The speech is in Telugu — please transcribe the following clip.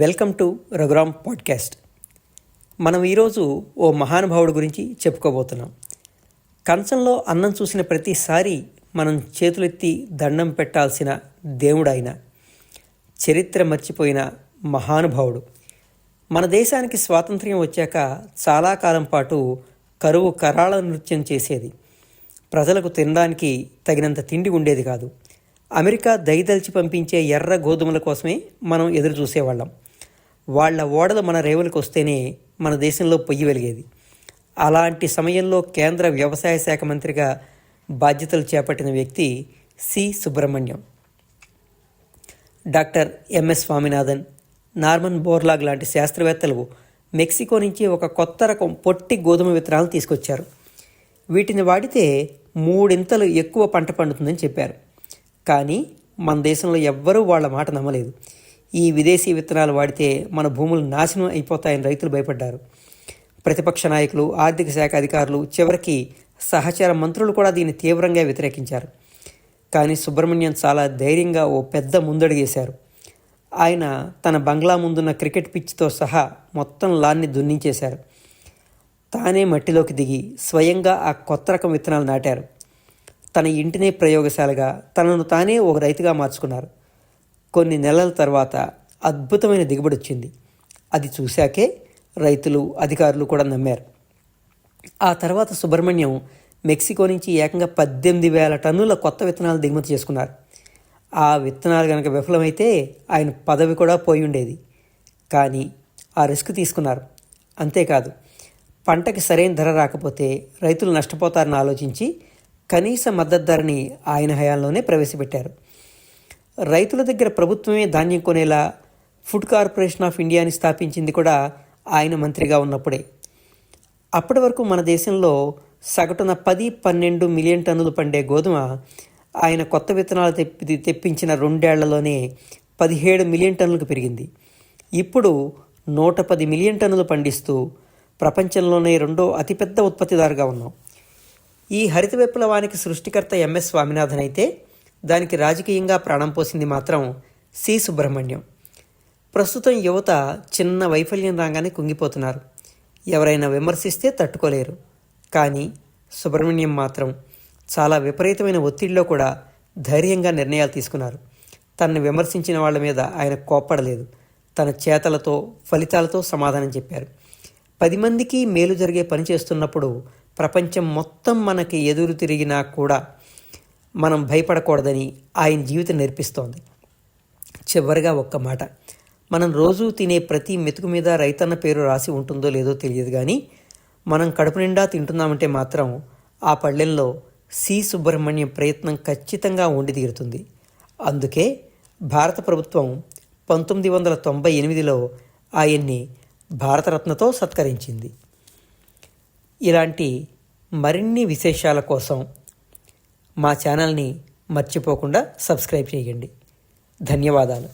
Welcome to Raghuram podcast. మనం ఈరోజు ఓ మహానుభావుడి గురించి చెప్పుకోబోతున్నాం. కంచంలో అన్నం చూసిన ప్రతిసారి మనం చేతులెత్తి దండం పెట్టాల్సిన దేవుడైన, చరిత్ర మర్చిపోయిన మహానుభావుడు. మన దేశానికి స్వాతంత్ర్యం వచ్చాక చాలా కాలం పాటు కరువు కరాళ నృత్యం చేసేది. ప్రజలకు తినడానికి తగినంత తిండి ఉండేది కాదు. అమెరికా దయదలిచి పంపించే ఎర్ర గోధుమల కోసమే మనం ఎదురు చూసేవాళ్ళం. వాళ్ళ ఓడలు మన రేవులకు వస్తేనే మన దేశంలో పొయ్యి వెలిగేది. అలాంటి సమయంలో కేంద్ర వ్యవసాయ శాఖ మంత్రిగా బాధ్యతలు చేపట్టిన వ్యక్తి C Subramaniam. Doctor MS Swaminathan, Norman Borlaug లాంటి శాస్త్రవేత్తలు మెక్సికో నుంచి ఒక కొత్త రకం పొట్టి గోధుమ విత్తనాలు తీసుకొచ్చారు. వీటిని వాడితే 3 ఎక్కువ పంట పండుతుందని చెప్పారు. కానీ మన దేశంలో ఎవ్వరూ వాళ్ళ మాట నమ్మలేదు. ఈ విదేశీ విత్తనాలు వాడితే మన భూములు నాశనం అయిపోతాయని రైతులు భయపడ్డారు. ప్రతిపక్ష నాయకులు, ఆర్థిక శాఖ అధికారులు, చివరికి సహచర మంత్రులు కూడా దీన్ని తీవ్రంగా వ్యతిరేకించారు. కానీ సుబ్రహ్మణ్యం చాలా ధైర్యంగా ఓ పెద్ద ముందడుగేశారు. ఆయన తన బంగ్లా ముందున్న క్రికెట్ పిచ్తో సహా మొత్తం లాన్ని దున్నించేశారు. తానే మట్టిలోకి దిగి స్వయంగా ఆ కొత్త రకం విత్తనాలు నాటారు. తన ఇంటినే ప్రయోగశాలగా, తనను తానే ఒక రైతుగా మార్చుకున్నారు. కొన్ని నెలల తర్వాత అద్భుతమైన దిగుబడి వచ్చింది. అది చూశాకే రైతులు, అధికారులు కూడా నమ్మారు. ఆ తర్వాత సుబ్రహ్మణ్యం మెక్సికో నుంచి ఏకంగా 18,000 టన్నుల కొత్త విత్తనాలు దిగుమతి చేసుకున్నారు. ఆ విత్తనాలు కనుక విఫలమైతే ఆయన పదవి కూడా పోయి ఉండేది. కానీ ఆ రిస్క్ తీసుకున్నారు. అంతేకాదు, పంటకి సరైన ధర రాకపోతే రైతులు నష్టపోతారని ఆలోచించి కనీస మద్దతు ధరని ఆయన హయాంలోనే ప్రవేశపెట్టారు. రైతుల దగ్గర ప్రభుత్వమే ధాన్యం కొనేలా ఫుడ్ కార్పొరేషన్ ఆఫ్ ఇండియాని స్థాపించింది కూడా ఆయన మంత్రిగా ఉన్నప్పుడే. అప్పటి వరకు మన దేశంలో సగటున 10-12 మిలియన్ టన్నులు పండే గోధుమ ఆయన కొత్త విత్తనాలు తెప్పించిన 2 ఏళ్లలోనే 17 మిలియన్ టన్నులకు పెరిగింది. ఇప్పుడు 110 మిలియన్ టన్నులు పండిస్తూ ప్రపంచంలోనే 2వ అతిపెద్ద ఉత్పత్తిదారుగా ఉన్నాం. ఈ హరిత విప్లవానికి సృష్టికర్త ఎంఎస్ స్వామినాథన్ అయితే దానికి రాజకీయంగా ప్రాణం పోసింది మాత్రం సి సుబ్రహ్మణ్యం. ప్రస్తుతం యువత చిన్న వైఫల్యం రాగానే కుంగిపోతున్నారు. ఎవరైనా విమర్శిస్తే తట్టుకోలేరు. కానీ సుబ్రహ్మణ్యం మాత్రం చాలా విపరీతమైన ఒత్తిడిలో కూడా ధైర్యంగా నిర్ణయాలు తీసుకున్నారు. తనను విమర్శించిన వాళ్ళ మీద ఆయన కోప్పడలేదు. తన చేతలతో, ఫలితాలతో సమాధానం చెప్పారు. 10 మందికి మేలు జరిగే పని చేస్తున్నప్పుడు ప్రపంచం మొత్తం మనకి ఎదురు తిరిగినా కూడా మనం భయపడకూడదని ఆయన జీవితం నేర్పిస్తోంది. చివరిగా ఒక్క మాట, మనం రోజూ తినే ప్రతి మెతుకు మీద రైతన్న పేరు రాసి ఉంటుందో లేదో తెలియదు, కానీ మనం కడుపు నిండా తింటున్నామంటే మాత్రం ఆ పళ్ళెంలో సి సుబ్రహ్మణ్యం ప్రయత్నం ఖచ్చితంగా ఉండి తీరుతుంది. అందుకే భారత ప్రభుత్వం 1998లో ఆయన్ని భారతరత్నతో సత్కరించింది. ఇలాంటి మరిన్ని విశేషాల కోసం మా ఛానల్ని మర్చిపోకుండా సబ్స్క్రైబ్ చేయండి. ధన్యవాదాలు.